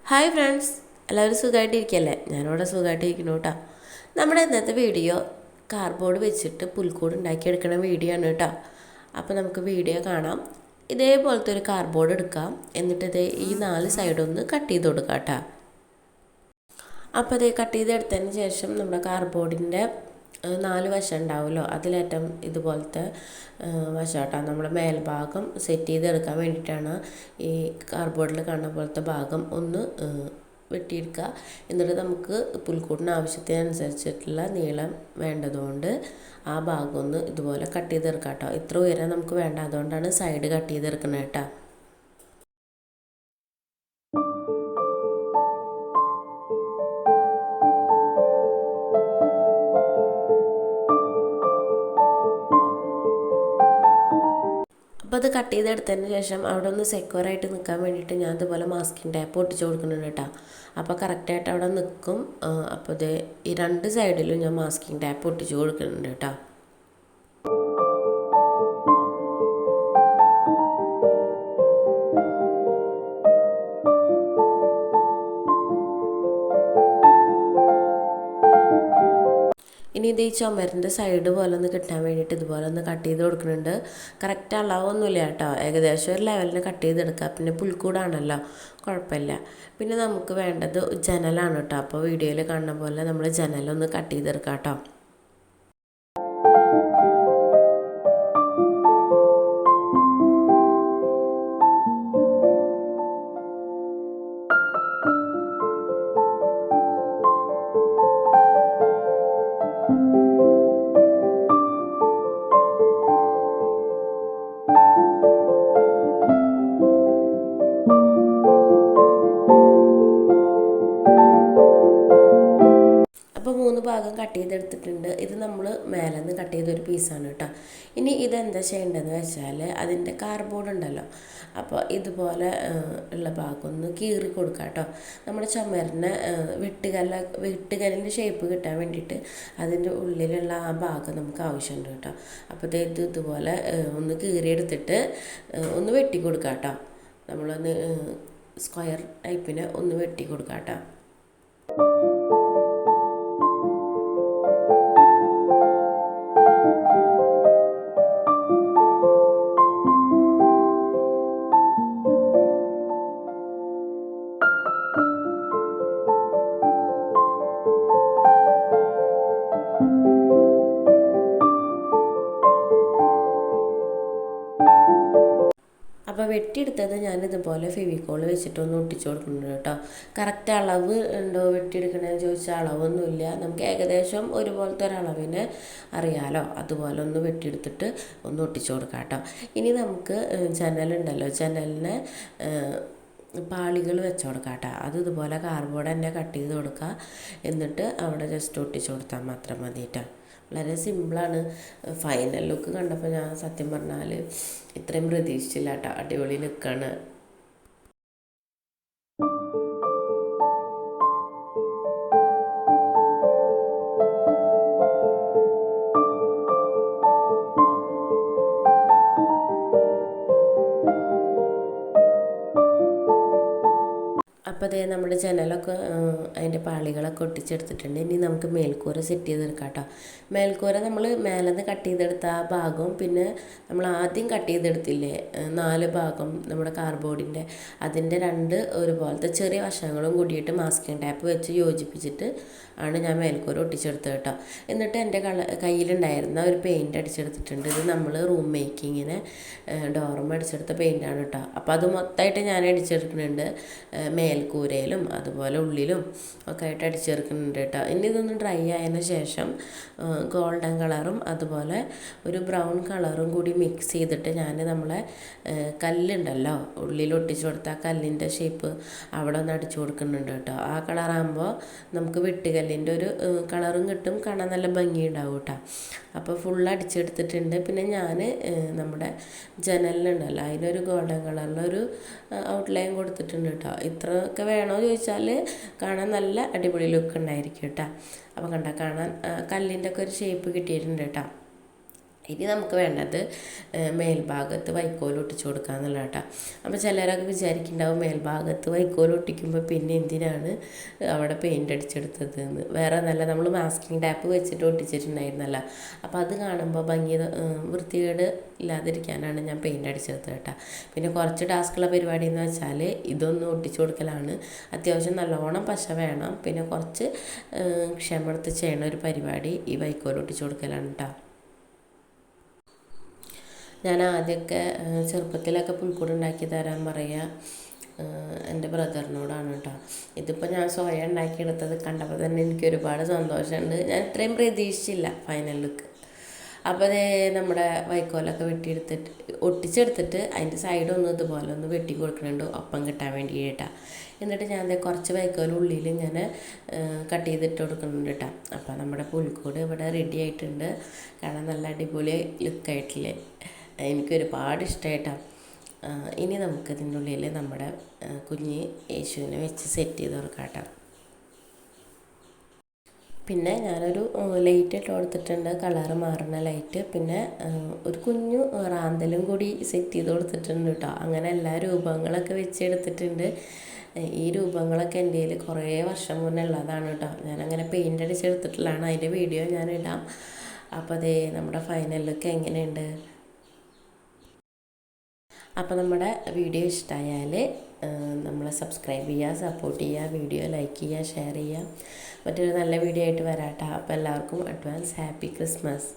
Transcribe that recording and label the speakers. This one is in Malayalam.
Speaker 1: ഹായ് ഫ്രണ്ട്സ്, എല്ലാവരും സുഖമായിട്ടിരിക്കല്ലേ? ഞാനിവിടെ സുഖമായിട്ടിരിക്കുന്നു കേട്ടോ. നമ്മുടെ ഇന്നത്തെ വീഡിയോ കാർഡ്ബോർഡ് വെച്ചിട്ട് പുൽക്കൂട് ഉണ്ടാക്കിയെടുക്കുന്ന വീഡിയോ ആണ് കേട്ടോ. അപ്പോൾ നമുക്ക് വീഡിയോ കാണാം. ഇതേപോലത്തെ ഒരു കാർഡ്ബോർഡ് എടുക്കാം. എന്നിട്ട് ഈ 4 സൈഡൊന്ന് കട്ട് ചെയ്ത് കൊടുക്കാം കേട്ടോ. അപ്പോൾ ഇത് കട്ട് ചെയ്തെടുത്തതിന് ശേഷം നമ്മുടെ കാർഡ്ബോർഡിൻ്റെ 4 വശം ഉണ്ടാവുമല്ലോ, അതിലേറ്റം ഇതുപോലത്തെ വശം കേട്ടോ. നമ്മുടെ മേൽഭാഗം സെറ്റ് ചെയ്തെടുക്കാൻ വേണ്ടിയിട്ടാണ് ഈ കാർഡ്ബോർഡിൽ കാണുന്ന പോലത്തെ ഭാഗം ഒന്ന് വെട്ടിയെടുക്കുക. എന്നിട്ട് നമുക്ക് പുൽക്കൂടിന് ആവശ്യത്തിനനുസരിച്ചിട്ടുള്ള നീളം വേണ്ടതുകൊണ്ട് ആ ഭാഗം ഒന്ന് ഇതുപോലെ കട്ട് ചെയ്തെടുക്കാം കേട്ടോ. ഇത്ര ഉയരം നമുക്ക് വേണ്ട, അതുകൊണ്ടാണ് സൈഡ് കട്ട് ചെയ്തെടുക്കുന്നത് കേട്ടോ. അപ്പോൾ അത് കട്ട് ചെയ്തെടുത്തതിന് ശേഷം അവിടെ ഒന്ന് സെക്യൂറായിട്ട് നിൽക്കാൻ വേണ്ടിയിട്ട് ഞാൻ ഇതുപോലെ മാസ്കിങ് ടാപ്പ് ഒട്ടിച്ച് കൊടുക്കുന്നുണ്ട് കേട്ടോ. അപ്പോൾ കറക്റ്റായിട്ട് അവിടെ നിൽക്കും. അപ്പോൾ ഇത് ഈ 2 സൈഡിലും ഞാൻ മാസ്കിങ് ടാപ്പ് ഒട്ടിച്ച് കൊടുക്കുന്നുണ്ട് കേട്ടോ. ഇനി ഇത് ഈ ചുമരിൻ്റെ സൈഡ് പോലെ ഒന്ന് കിട്ടാൻ വേണ്ടിയിട്ട് ഇതുപോലെ ഒന്ന് കട്ട് ചെയ്ത് കൊടുക്കുന്നുണ്ട്. കറക്റ്റ് അളവൊന്നുമില്ല കേട്ടോ, ഏകദേശം ഒരു ലെവലിന് കട്ട് ചെയ്തെടുക്കുക. പിന്നെ പുൽക്കൂടാണല്ലോ, കുഴപ്പമില്ല. പിന്നെ നമുക്ക് വേണ്ടത് ജനലാണ് കേട്ടോ. അപ്പോൾ വീഡിയോയിൽ കാണുന്ന പോലെ നമ്മൾ ജനലൊന്ന് കട്ട് ചെയ്തെടുക്കാം കേട്ടോ. അപ്പോൾ 3 ഭാഗം കട്ട് ചെയ്തെടുത്തിട്ടുണ്ട്. ഇത് നമ്മൾ മേലെ നിന്ന് കട്ട് ചെയ്തൊരു പീസാണ് കേട്ടോ. ഇനി ഇതെന്താ ചെയ്യേണ്ടതെന്ന് വെച്ചാൽ അതിൻ്റെ കാർഡ്ബോർഡ് ഉണ്ടല്ലോ, അപ്പോൾ ഇതുപോലെ ഉള്ള ഭാഗം ഒന്ന് കീറി കൊടുക്കുക കേട്ടോ. നമ്മുടെ ചുമരിന് വെട്ടുകല്ലിൻ്റെ ഷേപ്പ് കിട്ടാൻ വേണ്ടിയിട്ട് അതിൻ്റെ ഉള്ളിലുള്ള ആ ഭാഗം നമുക്ക് ആവശ്യമുണ്ട് കേട്ടോ. അപ്പോൾ ഇതുപോലെ ഒന്ന് കീറിയെടുത്തിട്ട് ഒന്ന് വെട്ടി കൊടുക്കുക കേട്ടോ. നമ്മളൊന്ന് സ്ക്വയർ ടൈപ്പിന് ഒന്ന് വെട്ടി കൊടുക്കുക കേട്ടോ. അപ്പോൾ വെട്ടിയെടുത്തത് ഞാനിതുപോലെ ഫെവിക്കോൾ വെച്ചിട്ടൊന്ന് ഒട്ടിച്ച് കൊടുക്കുന്നുണ്ട് കേട്ടോ. കറക്റ്റ് അളവ് ഉണ്ടോ വെട്ടിയെടുക്കണമെന്ന് ചോദിച്ചാൽ അളവൊന്നുമില്ല. നമുക്ക് ഏകദേശം ഒരുപോലത്തെ ഒരളവിന് അറിയാമല്ലോ, അതുപോലെ ഒന്ന് വെട്ടിയെടുത്തിട്ട് ഒന്ന് ഒട്ടിച്ച് കൊടുക്കാം കേട്ടോ. ഇനി നമുക്ക് ജനലുണ്ടല്ലോ, ജനലിന് പാളികൾ വെച്ച് കൊടുക്കാം കേട്ടോ. അത് ഇതുപോലെ കാർഡ്ബോർഡ് തന്നെ കട്ട് ചെയ്ത് കൊടുക്കുക. എന്നിട്ട് അവിടെ ജസ്റ്റ് ഒട്ടിച്ച് കൊടുത്താൽ മാത്രം മതി കേട്ടോ. വളരെ സിമ്പിളാണ്. ഫൈനൽ ലുക്ക് കണ്ടപ്പോൾ ഞാൻ സത്യം പറഞ്ഞാൽ ഇത്രയും പ്രതീക്ഷിച്ചില്ല കേട്ടോ. അടിപൊളി ലുക്കാണ്. അപ്പോൾ അതേ നമ്മുടെ ജനലൊക്കെ അതിൻ്റെ പാളികളൊക്കെ ഒട്ടിച്ചെടുത്തിട്ടുണ്ട്. ഇനി നമുക്ക് മേൽക്കൂര സെറ്റ് ചെയ്തെടുക്കാം കേട്ടോ. മേൽക്കൂര നമ്മൾ മേലെ നിന്ന് കട്ട് ചെയ്തെടുത്ത ആ ഭാഗവും പിന്നെ നമ്മൾ ആദ്യം കട്ട് ചെയ്തെടുത്തില്ലേ 4 ഭാഗം നമ്മുടെ കാർഡ്ബോർഡിൻ്റെ, അതിൻ്റെ 2 ഒരുപോലത്തെ ചെറിയ വശങ്ങളും കൂടിയിട്ട് മാസ്കിങ് ടാപ്പ് വെച്ച് യോജിപ്പിച്ചിട്ട് ആണ് ഞാൻ മേൽക്കൂര ഒട്ടിച്ചെടുത്തത് കേട്ടോ. എന്നിട്ട് എൻ്റെ കയ്യിലുണ്ടായിരുന്ന ഒരു പെയിൻറ്റ് അടിച്ചെടുത്തിട്ടുണ്ട്. ഇത് നമ്മൾ റൂം മേക്കിങ്ങിന് ഡോറും അടിച്ചെടുത്ത പെയിൻറ്റാണ് കേട്ടോ. അപ്പോൾ അത് മൊത്തമായിട്ട് ഞാൻ അടിച്ചെടുക്കുന്നുണ്ട്. മേൽക്കൂരയിലും അതുപോലെ ഉള്ളിലും ഒക്കെ ആയിട്ട് അടിച്ചെടുക്കുന്നുണ്ട് കേട്ടോ. ഇനി ഇതൊന്ന് ഡ്രൈ ആയതിന് ശേഷം ഗോൾഡൻ കളറും അതുപോലെ ഒരു ബ്രൗൺ കളറും കൂടി മിക്സ് ചെയ്തിട്ട് ഞാൻ നമ്മളെ കല്ലുണ്ടല്ലോ, ഉള്ളിൽ ഒട്ടിച്ചു കൊടുത്ത ആ കല്ലിൻ്റെ ഷേപ്പ് അവിടെ ഒന്ന് അടിച്ചു കൊടുക്കുന്നുണ്ട് കേട്ടോ. ആ കളറാകുമ്പോൾ നമുക്ക് വെട്ടുകല്ലിൻ്റെ ഒരു കളറും കിട്ടും, കാണാൻ നല്ല ഭംഗിയുണ്ടാവും കേട്ടോ. അപ്പോൾ ഫുൾ അടിച്ചെടുത്തിട്ടുണ്ട്. പിന്നെ ഞാൻ നമ്മുടെ ജനലിനുണ്ടല്ലോ അതിനൊരു ഗോൾഡൻ കളറിലൊരു ഔട്ട്ലൈൻ കൊടുത്തിട്ടുണ്ട് കേട്ടോ. ഇത്രയൊക്കെ വേണോ ചോദിച്ചാൽ കാണാൻ നല്ല അടിപൊളി ലുക്ക് ഉണ്ടായിരിക്കും കേട്ടോ. അപ്പോൾ കാണാൻ കല്ലിൻ്റെ ഒക്കെ ഒരു ഷേപ്പ് കിട്ടിയിട്ടുണ്ട് കേട്ടോ. ഇനി നമുക്ക് വേണ്ടത് മേൽഭാഗത്ത് വൈക്കോൽ ഒട്ടിച്ചു കൊടുക്കുക എന്നുള്ള കേട്ടോ. അപ്പോൾ ചിലരൊക്കെ വിചാരിക്കുന്നുണ്ടാവും മേൽഭാഗത്ത് വൈക്കോൽ ഒട്ടിക്കുമ്പോൾ പിന്നെ എന്തിനാണ് അവിടെ പെയിൻ്റ് അടിച്ചെടുത്തത് എന്ന്. വേറെ നല്ല നമ്മൾ മാസ്കിങ് ടാപ്പ് വെച്ചിട്ട് ഒട്ടിച്ചിട്ടുണ്ടായിരുന്നല്ലോ. അപ്പോൾ അത് കാണുമ്പോൾ വൃത്തികേട് ഇല്ലാതിരിക്കാനാണ് ഞാൻ പെയിൻ്റ് അടിച്ചെടുത്തത് കേട്ടോ. പിന്നെ കുറച്ച് ടാസ്കുള്ള പരിപാടി എന്ന് വെച്ചാൽ ഇതൊന്ന് ഒട്ടിച്ചു കൊടുക്കലാണ്. അത്യാവശ്യം നല്ലോണം പശ വേണം. പിന്നെ കുറച്ച് ക്ഷമെടുത്ത് ചെയ്യണ ഒരു പരിപാടി ഈ വൈക്കോൽ ഒട്ടിച്ചു കൊടുക്കലാണ് കേട്ടോ. ഞാൻ ആദ്യമൊക്കെ ചെറുപ്പത്തിലൊക്കെ പുൽക്കൂട് ഉണ്ടാക്കി തരാൻ പറയുക എൻ്റെ ബ്രദറിനോടാണ് കേട്ടോ. ഇതിപ്പോൾ ഞാൻ സ്വയം ഉണ്ടാക്കിയെടുത്തത് കണ്ടപ്പോൾ തന്നെ എനിക്ക് ഒരുപാട് സന്തോഷമുണ്ട്. ഞാൻ ഇത്രയും പ്രതീക്ഷിച്ചില്ല ഫൈനൽ ലുക്ക്. അപ്പോൾ അതേ നമ്മുടെ വൈക്കോലൊക്കെ വെട്ടിയെടുത്തിട്ട് ഒട്ടിച്ചെടുത്തിട്ട് അതിൻ്റെ സൈഡൊന്നും ഇതുപോലെ ഒന്ന് വെട്ടി കൊടുക്കുന്നുണ്ട് ഒപ്പം കിട്ടാൻ വേണ്ടി കേട്ടോ. എന്നിട്ട് ഞാൻ കുറച്ച് വൈക്കോൽ ഉള്ളിൽ ഇങ്ങനെ കട്ട് ചെയ്തിട്ട് കൊടുക്കുന്നുണ്ട് കേട്ടോ. അപ്പോൾ നമ്മുടെ പുൽക്കൂട് ഇവിടെ റെഡി ആയിട്ടുണ്ട്. കാണാൻ നല്ല അടിപൊളി ലുക്കായിട്ടില്ലേ. എനിക്കൊരുപാട് ഇഷ്ടമായിട്ടാണ്. ഇനി നമുക്കിതിൻ്റെ ഉള്ളിൽ നമ്മുടെ കുഞ്ഞ് യേശുവിനെ വെച്ച് സെറ്റ് ചെയ്ത് കൊടുക്കാം കേട്ടോ. പിന്നെ ഞാനൊരു ലൈറ്റ് ഇട്ട് കൊടുത്തിട്ടുണ്ട്, കളറ് മാറുന്ന ലൈറ്റ്. പിന്നെ ഒരു കുഞ്ഞു റാന്തലും കൂടി സെറ്റ് ചെയ്ത് കൊടുത്തിട്ടുണ്ട് കേട്ടോ. അങ്ങനെ എല്ലാ രൂപങ്ങളൊക്കെ വെച്ചെടുത്തിട്ടുണ്ട്. ഈ രൂപങ്ങളൊക്കെ എൻ്റെ കയ്യിൽ കുറേ വർഷം മുന്നേ ഉള്ളതാണ് കേട്ടോ. ഞാനങ്ങനെ പെയിൻ്റ് അടിച്ചെടുത്തിട്ടുള്ളതാണ്. അതിൻ്റെ വീഡിയോ ഞാൻ ഇടാം. അപ്പോൾ അതേ നമ്മുടെ ഫൈനൽ ലുക്ക് എങ്ങനെയുണ്ട്. അപ്പോൾ നമ്മുടെ വീഡിയോ ഇഷ്ടമായാൽ നമ്മളെ സബ്സ്ക്രൈബ് ചെയ്യുക, സപ്പോർട്ട് ചെയ്യുക, വീഡിയോ ലൈക്ക് ചെയ്യുക, ഷെയർ ചെയ്യുക. മറ്റൊരു നല്ല വീഡിയോ ആയിട്ട് വരാം കേട്ടോ. അപ്പോൾ എല്ലാവർക്കും അഡ്വാൻസ് ഹാപ്പി ക്രിസ്മസ്.